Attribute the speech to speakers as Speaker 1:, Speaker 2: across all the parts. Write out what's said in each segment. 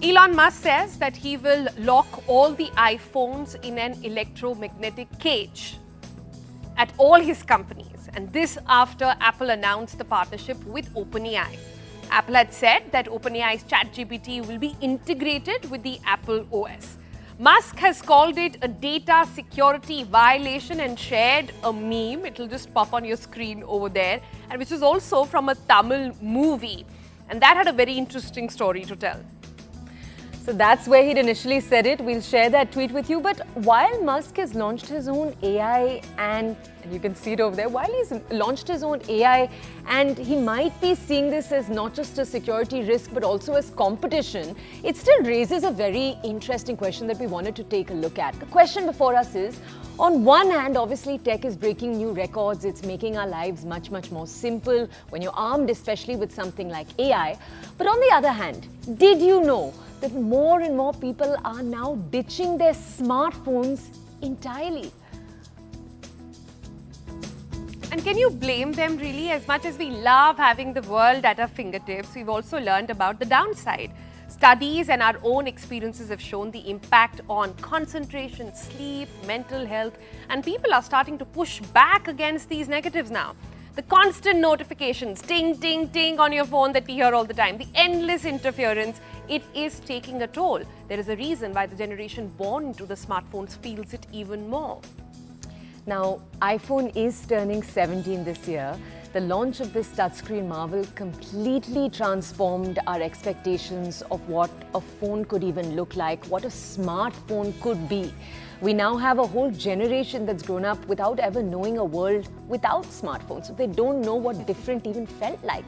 Speaker 1: Elon Musk says that he will lock all the iPhones in an electromagnetic cage at all his companies, and this after Apple announced the partnership with OpenAI. Apple had said that OpenAI's ChatGPT will be integrated with the Apple OS. Musk has called it a data security violation and shared a meme. It'll just pop on your screen over there, and which is also from a Tamil movie. And that had a very interesting story to tell.
Speaker 2: So that's where he'd initially said it. We'll share that tweet with you. But while Musk has launched his own AI and you can see it over there, while he's launched his own AI and he might be seeing this as not just a security risk but also as competition, it still raises a very interesting question that we wanted to take a look at. The question before us is, on one hand, obviously tech is breaking new records. It's making our lives much, much more simple when you're armed, especially with something like AI. But on the other hand, did you know that more and more people are now ditching their smartphones entirely?
Speaker 1: And can you blame them really? As much as we love having the world at our fingertips, we've also learned about the downside. Studies and our own experiences have shown the impact on concentration, sleep, mental health, and people are starting to push back against these negatives now. The constant notifications, ting, ting, ting on your phone that we hear all the time, the endless interference, it is taking a toll. There is a reason why the generation born into the smartphones feels it even more.
Speaker 2: Now, iPhone is turning 17 this year. The launch of this touchscreen marvel completely transformed our expectations of what a phone could even look like, what a smartphone could be. We now have a whole generation that's grown up without ever knowing a world without smartphones. So they don't know what different even felt like.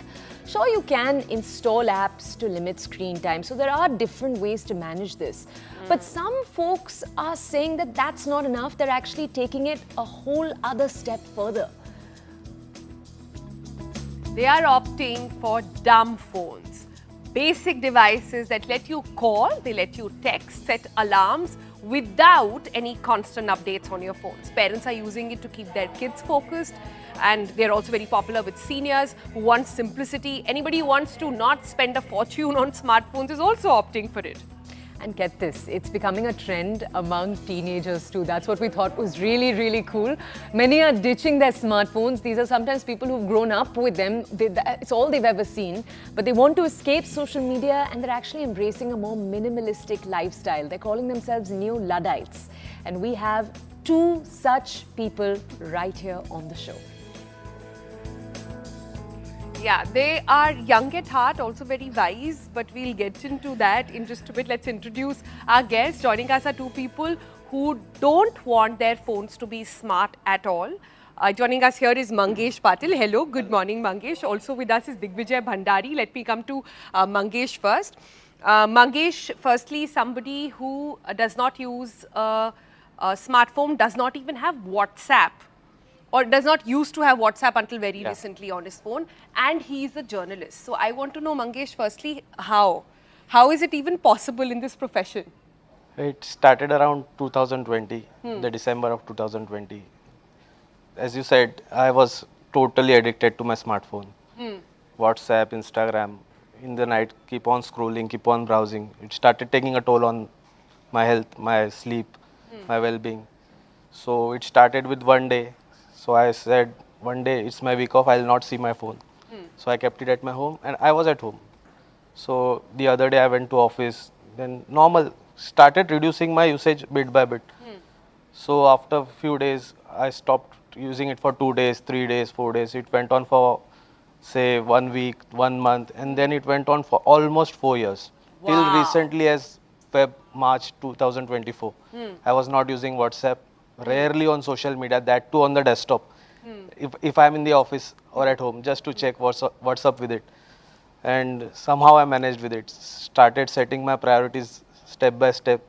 Speaker 2: Sure, you can install apps to limit screen time. So there are different ways to manage this. But some folks are saying that that's not enough. They're actually taking it a whole other step further.
Speaker 1: They are opting for dumb phones. Basic devices that let you call, they let you text, set alarms without any constant updates on your phones. Parents are using it to keep their kids focused, and they're also very popular with seniors who want simplicity. Anybody who wants to not spend a fortune on smartphones is also opting for it.
Speaker 2: And get this, it's becoming a trend among teenagers too. That's what we thought was really, really cool. Many are ditching their smartphones. These are sometimes people who've grown up with them. It's all they've ever seen. But they want to escape social media and they're actually embracing a more minimalistic lifestyle. They're calling themselves new Luddites. And we have two such people right here on the show.
Speaker 1: Yeah, they are young at heart, also very wise, but we'll get into that in just a bit. Let's introduce our guests. Joining us are two people who don't want their phones to be smart at all. Joining us here is Mangesh Patil. Hello, good morning, Mangesh. Also with us is Digvijay Bhandari. Let me come to Mangesh first. Mangesh, firstly, somebody who does not use a smartphone, does not even have WhatsApp, or does not used to have WhatsApp until very recently on his phone, and he is a journalist. So I want to know, Mangesh, firstly, how? How is it even possible in this profession?
Speaker 3: It started around 2020, the December of 2020. As you said, I was totally addicted to my smartphone. WhatsApp, Instagram, in the night, keep on scrolling, keep on browsing. It started taking a toll on my health, my sleep, my well-being. So it started with one day. So I said, one day it's my week off, I'll not see my phone. So I kept it at my home and I was at home. So the other day I went to office, then normal, started reducing my usage bit by bit. So after a few days, I stopped using it for 2 days, 3 days, 4 days. It went on for say 1 week, 1 month, and then it went on for almost 4 years.
Speaker 1: Wow.
Speaker 3: Till recently as March 2024. I was not using WhatsApp. Rarely on social media, that too on the desktop. If I'm in the office or at home, just to check what's up with it. And somehow I managed with it. Started setting my priorities step by step,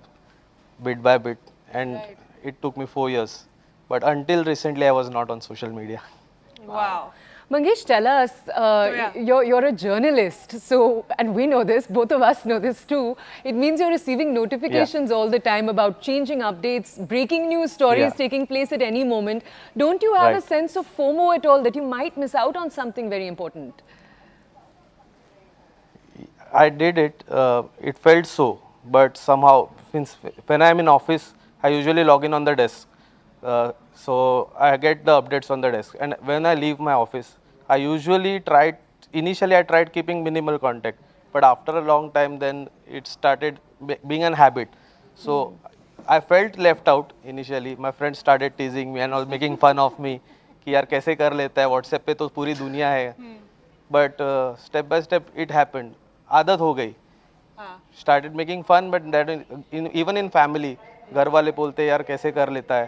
Speaker 3: bit by bit. And it took me 4 years. But until recently, I was not on social media.
Speaker 1: Wow.
Speaker 2: Mangesh, tell us, you're a journalist, so, and we know this, both of us know this too. It means you're receiving notifications all the time about changing updates, breaking news stories taking place at any moment. Don't you have a sense of FOMO at all that you might miss out on something very important?
Speaker 3: I did it. It felt so, but somehow, since when I'm in office, I usually log in on the desk. So I get the updates on the desk. And when I leave my office, I usually tried. Initially, I tried keeping minimal contact, but after a long time, then it started being an habit. So I felt left out initially. My friends started teasing me and all, making fun of me. कि यार कैसे कर लेता है WhatsApp पे तो पूरी दुनिया है but step by step it happened आदत हो गई started making fun but that even in family घर वाले बोलते यार कैसे कर लेता है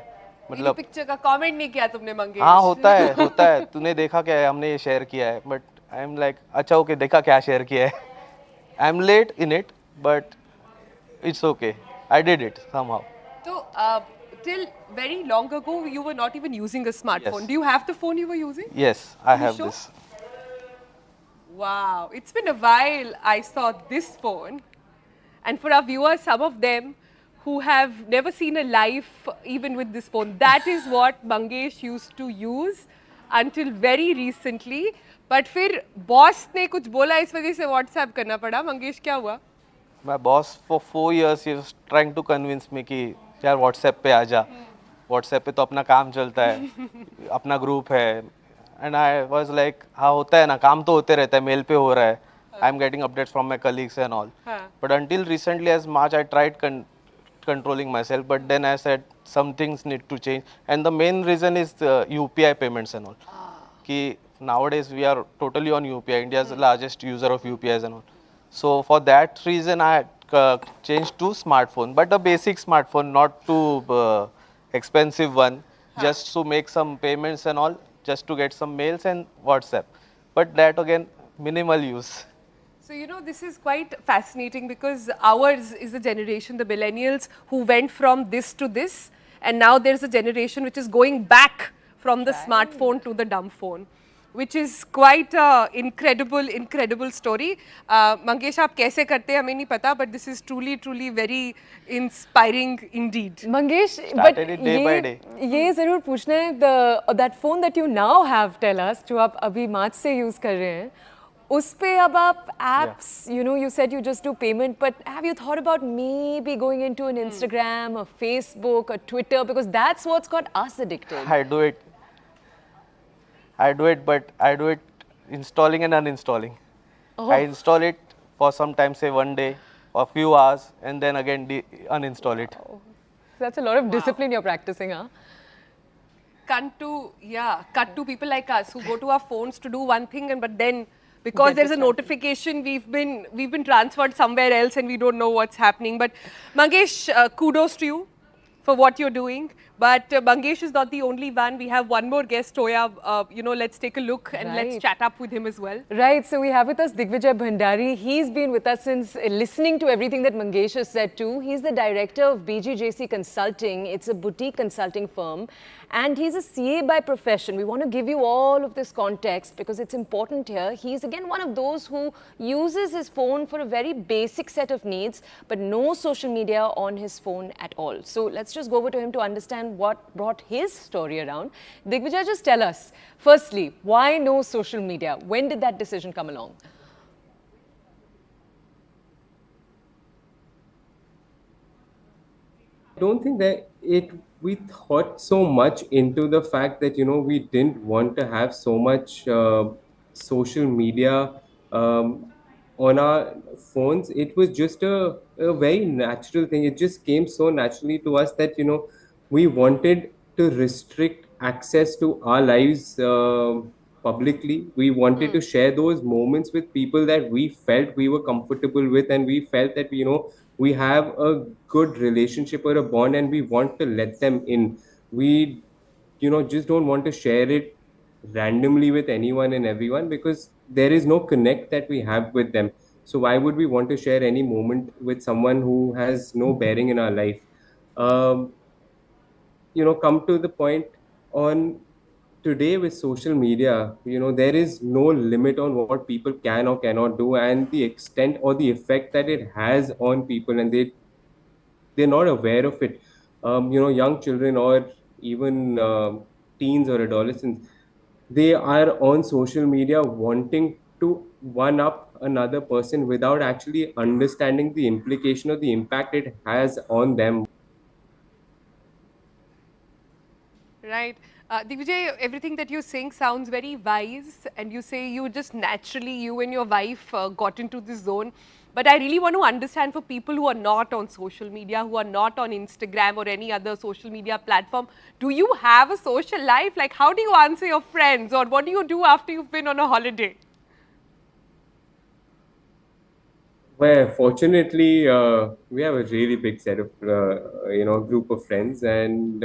Speaker 3: मतलब
Speaker 1: पिक्चर का कमेंट नहीं किया तुमने मंगेश?
Speaker 3: हाँ होता है तूने देखा क्या है हमने ये शेयर किया है बट आई एम लाइक अच्छा ओके देखा क्या शेयर किया है I am late in it but it's okay I did it somehow
Speaker 1: So, till very long ago, you were not even using a smartphone.
Speaker 3: Yes.
Speaker 1: Do you have the phone you were using?
Speaker 3: yes I have
Speaker 1: sure?
Speaker 3: this
Speaker 1: Wow, it's been a while I saw this phone. And for our viewers, some of them who have never seen a life even with this phone, that is what Mangesh used to use until very recently. But फिर boss ने कुछ बोला इस वजह से WhatsApp करना पड़ा. मंगेश क्या हुआ?
Speaker 3: My boss for 4 years he was trying to convince me कि यार व्हाट्सएप पे आ जा व्हाट्सएप पे तो अपना काम चलता है अपना ग्रुप है एंड आई वाज लाइक हाँ होता है ना काम तो होते रहता है मेल पे हो रहा है I am getting updates from my colleagues and all but until recently as March I tried controlling myself but then I said some things need to change and the main reason is UPI payments and all कि nowadays we are totally on UPI India's largest user of UPIs and all so for that reason I changed to smartphone but a basic smartphone not too expensive one just to make some payments and all just to get some mails and WhatsApp but that again minimal use.
Speaker 1: So, you know, this is quite fascinating because ours is the generation, the millennials, who went from this to this. And now there's a generation which is going back from the smartphone to the dumb phone, which is quite an incredible story. Mangesh, आप कैसे करते हैं हमें नहीं पता, but this is truly very inspiring indeed.
Speaker 2: Mangesh,
Speaker 3: Started it day by day.
Speaker 2: ये ज़रूर पूछना है that phone that you now have, tell us, जो आप अभी मार्च से use कर रहे हैं, उस पे अब आप apps, you know, you said you just do payment, but have you thought about maybe going into an Instagram, a Facebook, a Twitter, because that's what's got us addicted.
Speaker 3: I do it, but I do it installing and uninstalling. I install it for some time, say one day, a few hours, and then again uninstall it.
Speaker 2: That's a lot of discipline you're practicing, huh?
Speaker 1: Cut to people like us who go to our phones to do one thing, and but then because there's a notification, we've been transferred somewhere else, and we don't know what's happening. But Mangesh, kudos to you for what you're doing. But Mangesh is not the only one. We have one more guest, Toya. You know, let's take a look and let's chat up with him as well.
Speaker 2: Right, so we have with us Digvijay Bhandari. He's been with us since listening to everything that Mangesh has said too. He's the director of BGJC Consulting. It's a boutique consulting firm. And he's a CA by profession. We want to give you all of this context because it's important here. He's again one of those who uses his phone for a very basic set of needs, but no social media on his phone at all. So let's just go over to him to understand what brought his story around. Digvijay, just tell us, firstly, why no social media? When did that decision come along?
Speaker 4: I don't think that we thought so much into the fact that we didn't want to have so much social media on our phones. It was just a very natural thing. It just came so naturally to us that we wanted to restrict access to our lives publicly. We wanted to share those moments with people that we felt we were comfortable with, and we felt that we have a good relationship or a bond, and we want to let them in. We just don't want to share it randomly with anyone and everyone, because there is no connect that we have with them. So why would we want to share any moment with someone who has no bearing in our life? Come to the point on today with social media, there is no limit on what people can or cannot do, and the extent or the effect that it has on people, and they're not aware of it. Young children or even teens or adolescents, they are on social media wanting to one up another person without actually understanding the implication or the impact it has on them.
Speaker 1: Right. Digvijay, everything that you're saying sounds very wise, and you say you just naturally, you and your wife got into this zone. But I really want to understand for people who are not on social media, who are not on Instagram or any other social media platform, do you have a social life? Like, how do you answer your friends, or what do you do after you've been on a holiday?
Speaker 4: Well, fortunately, we have a really big set of group of friends, and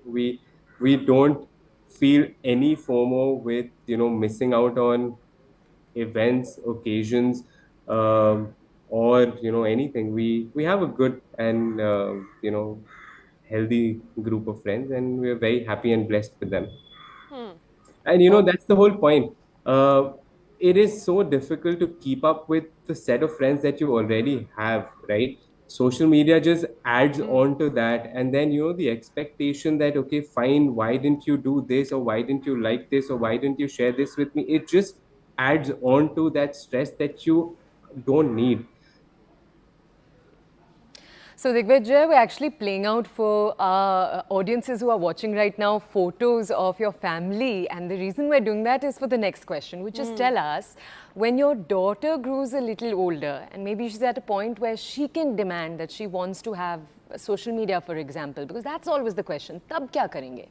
Speaker 4: we don't feel any FOMO with missing out on events, occasions, or anything. We have a good and healthy group of friends, and we're very happy and blessed with them. And that's the whole point. Uh, it is so difficult to keep up with the set of friends that you already have, right? Social media just adds on to that. And then, the expectation that, okay, fine, why didn't you do this? Or why didn't you like this? Or why didn't you share this with me? It just adds on to that stress that you don't need.
Speaker 2: So Digvijay, we're actually playing out for our audiences who are watching right now photos of your family, and the reason we're doing that is for the next question, which is tell us, when your daughter grows a little older and maybe she's at a point where she can demand that she wants to have social media, for example, because that's always the question, tab kya karenge?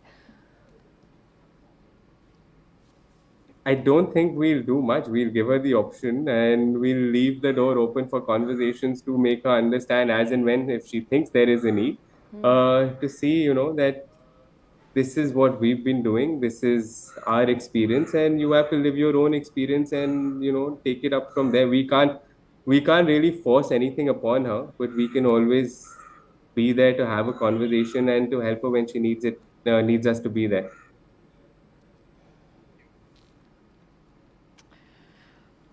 Speaker 4: I don't think we'll do much. We'll give her the option and we'll leave the door open for conversations to make her understand as and when, if she thinks there is a need, to see, that this is what we've been doing. This is our experience, and you have to live your own experience and, take it up from there. We can't really force anything upon her, but we can always be there to have a conversation and to help her when she needs us to be there.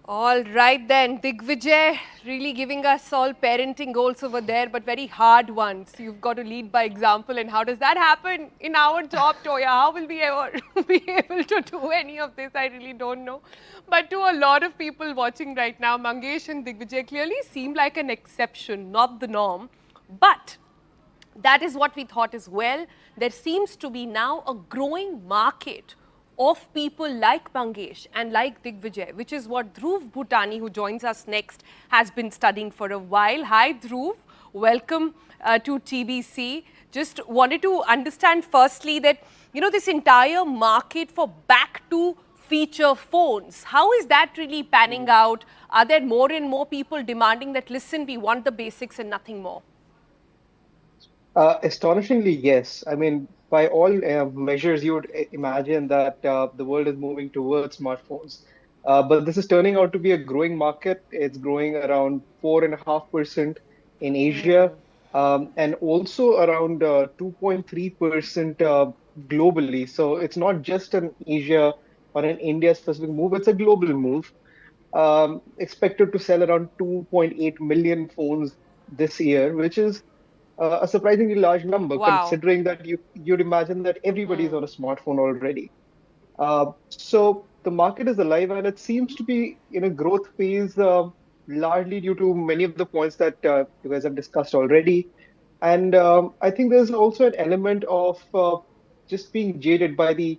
Speaker 1: All right then, Digvijay, really giving us all parenting goals over there, but very hard ones. You've got to lead by example, and how does that happen in our job, Toya? How will we ever be able to do any of this? I really don't know. But to a lot of people watching right now, Mangesh and Digvijay clearly seem like an exception, not the norm. But that is what we thought as well. There seems to be now a growing market of people like Mangesh and like Digvijay, which is what Dhruv Bhutani, who joins us next, has been studying for a while. Hi Dhruv, welcome to TBC. Just wanted to understand firstly that, this entire market for back to feature phones, how is that really panning out? Are there more and more people demanding that, listen, we want the basics and nothing more?
Speaker 5: Astonishingly, yes. I mean, by all measures, you would imagine that the world is moving towards smartphones. But this is turning out to be a growing market. It's growing around 4.5% in Asia, and also around 2.3% globally. So it's not just an Asia or an India specific move, it's a global move. Expected to sell around 2.8 million phones this year, which is a surprisingly large number,
Speaker 1: Wow.
Speaker 5: considering that you'd imagine that everybody is on a smartphone already. So the market is alive, and it seems to be in a growth phase, largely due to many of the points that you guys have discussed already. And I think there's also an element of just being jaded by the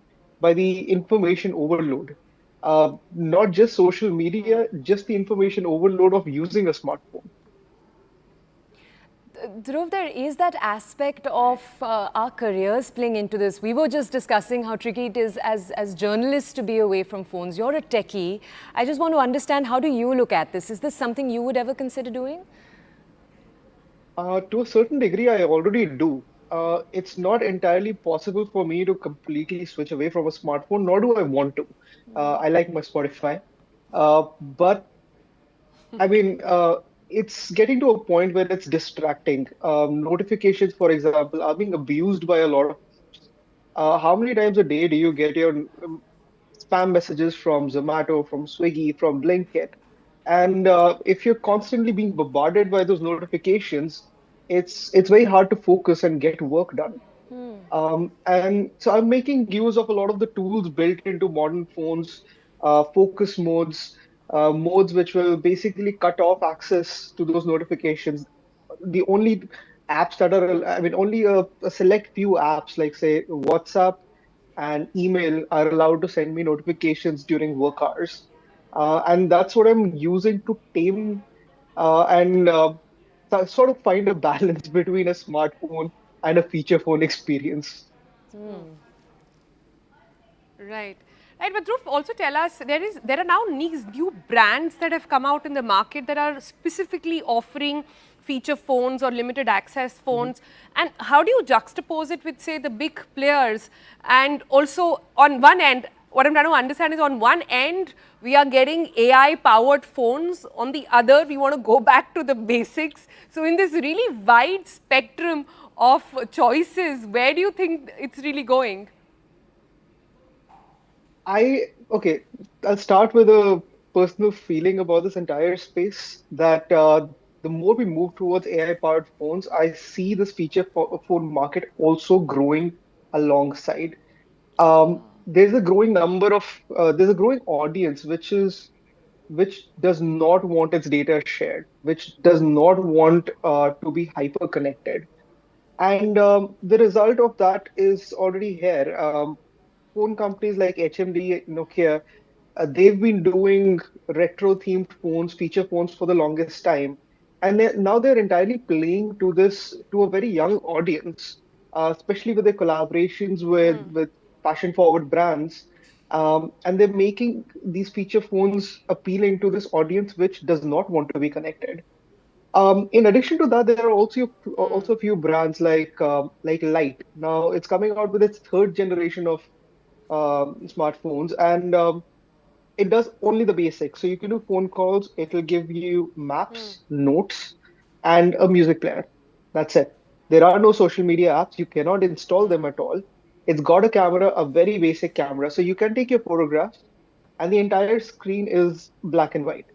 Speaker 5: information overload. Not just social media, just the information overload of using a smartphone.
Speaker 2: Dhruv, there is that aspect of our careers playing into this. We were just discussing how tricky it is as journalists to be away from phones. You're a techie. I just want to understand, how do you look at this? Is this something you would ever consider doing?
Speaker 5: To a certain degree, I already do. It's not entirely possible for me to completely switch away from a smartphone, nor do I want to. I like my Spotify. But I mean, it's getting to a point where it's distracting. Notifications, for example, are being abused by a lot of. How many times a day do you get your spam messages from Zomato, from Swiggy, from Blinkit? And if you're constantly being bombarded by those notifications, it's very hard to focus and get work done. And so I'm making use of a lot of the tools built into modern phones, focus modes, modes which will basically cut off access to those notifications. The only apps that are, I mean, only a select few apps like say WhatsApp and email are allowed to send me notifications during work hours. And that's what I'm using to tame and sort of find a balance between a smartphone and a feature phone experience.
Speaker 1: Right. Right, but Dhruv, also tell us, there are now these new brands that have come out in the market that are specifically offering feature phones or limited access phones. And how do you juxtapose it with, say, the big players? And also, on one end, what I'm trying to understand is, on one end, we are getting AI-powered phones. On the other, we want to go back to the basics. So in this really wide spectrum of choices, where do you think it's really going?
Speaker 5: Okay, I'll start with a personal feeling about this entire space that the more we move towards AI-powered phones, I see this phone market also growing alongside. There's a growing audience which does not want its data shared, which does not want to be hyper connected. And the result of that is already here. Phone companies like HMD, Nokia, they've been doing retro-themed phones, feature phones for the longest time, and now they're entirely playing to a very young audience, especially with their collaborations with fashion-forward brands, and they're making these feature phones appealing to this audience which does not want to be connected. In addition to that, there are also a few brands like Light. Now it's coming out with its third generation of smartphones, and it does only the basics. So you can do phone calls. It'll give you maps, notes, and a music player. That's it. There are no social media apps. You cannot install them at all. It's got a camera, a very basic camera, so you can take your photographs, and the entire screen is black and white.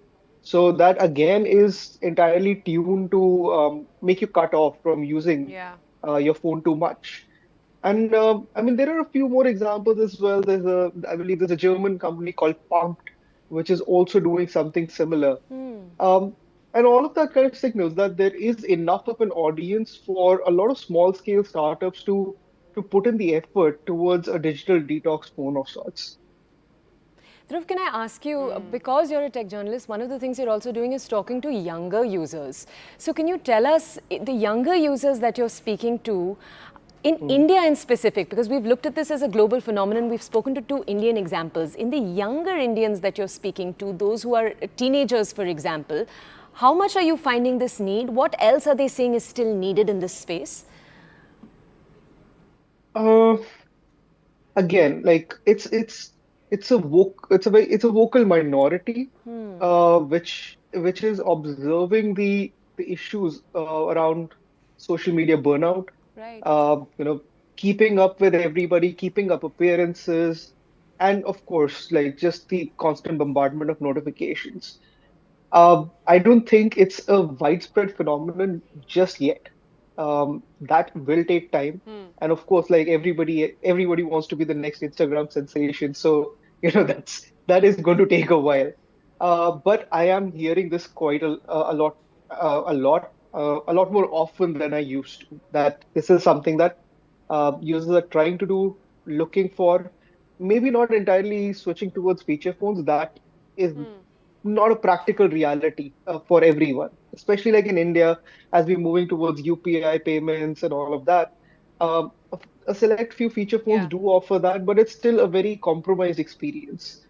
Speaker 5: So that again is entirely tuned to make you cut off from using
Speaker 1: Yeah.
Speaker 5: your phone too much. And I mean, there are a few more examples as well. I believe there's a German company called Pumped, which is also doing something similar. Um, and all of that kind of signals that there is enough of an audience for a lot of small scale startups to put in the effort towards a digital detox phone of sorts.
Speaker 2: Dhruv, can I ask you, because you're a tech journalist, one of the things you're also doing is talking to younger users. So can you tell us the younger users that you're speaking to, in India in specific, because we've looked at this as a global phenomenon, we've spoken to two Indian examples. In the younger Indians that you're speaking to, those who are teenagers, for example, how much are you finding this need? What else are they saying is still needed in this space?
Speaker 5: Uh, Again, like it's a vocal minority, which is observing the issues around social media burnout,
Speaker 2: Right.
Speaker 5: you know, keeping up with everybody, keeping up appearances, and of course, like just the constant bombardment of notifications. I don't think it's a widespread phenomenon just yet. That will take time, and of course, like everybody wants to be the next Instagram sensation. So that is going to take a while. But I am hearing this quite a lot more often than I used to. That this is something that users are trying to do, looking for, maybe not entirely switching towards feature phones. That is not a practical reality for everyone, especially like in India, as we're moving towards UPI payments and all of that. A select few feature phones
Speaker 1: Yeah.
Speaker 5: do offer that, but it's still a very compromised experience.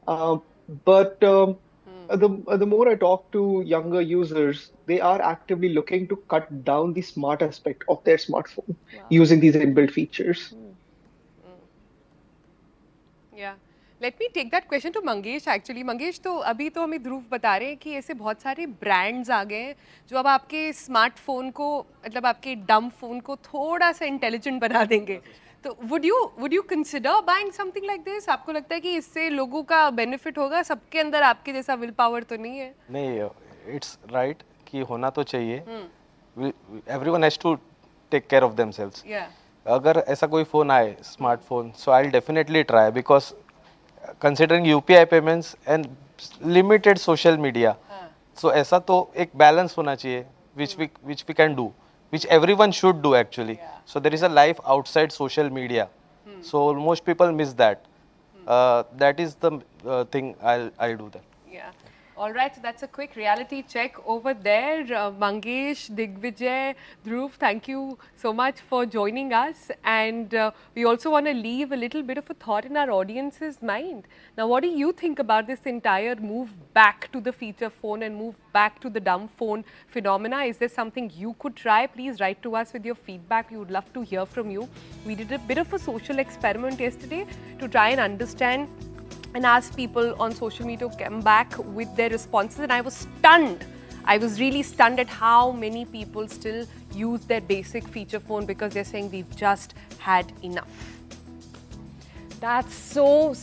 Speaker 5: But the more I talk to younger users, they are actively looking to cut down the smart aspect of their smartphone using these inbuilt features.
Speaker 1: या let me take that question to Mangesh actually Mangesh तो अभी तो हमें ध्रुव बता रहे हैं कि ऐसे बहुत सारे ब्रांड्स आ गए हैं जो अब आपके स्मार्टफोन को मतलब आपके डम फोन को थोड़ा सा इंटेलिजेंट बना देंगे तो would you consider buying something like this आपको लगता है कि इससे लोगों का बेनिफिट होगा सबके अंदर आपके जैसा विल पावर तो नहीं है
Speaker 3: नहीं, इट्स राइट कि होना तो चाहिए. Everyone has to take care of themselves.
Speaker 1: या
Speaker 3: अगर ऐसा कोई फ़ोन आए smartphone, so I will definitely try, because considering UPI payments and limited social media. So ऐसा तो एक balance होना चाहिए, which we can do, which everyone should do actually. So there is a life outside social media. So most people miss that. That is the thing I'll do that.
Speaker 1: Yeah. All right, so that's a quick reality check over there. Mangesh, Digvijay, Dhruv, thank you so much for joining us. And we also want to leave a little bit of a thought in our audience's mind. Now, what do you think about this entire move back to the feature phone and move back to the dumb phone phenomena? Is there something you could try? Please write to us with your feedback. We would love to hear from you. We did a bit of a social experiment yesterday to try and understand and asked people on social media to come back with their responses, and I was stunned. I was really stunned at how many people still use their basic feature phone because they're saying we've just had enough.
Speaker 2: That's so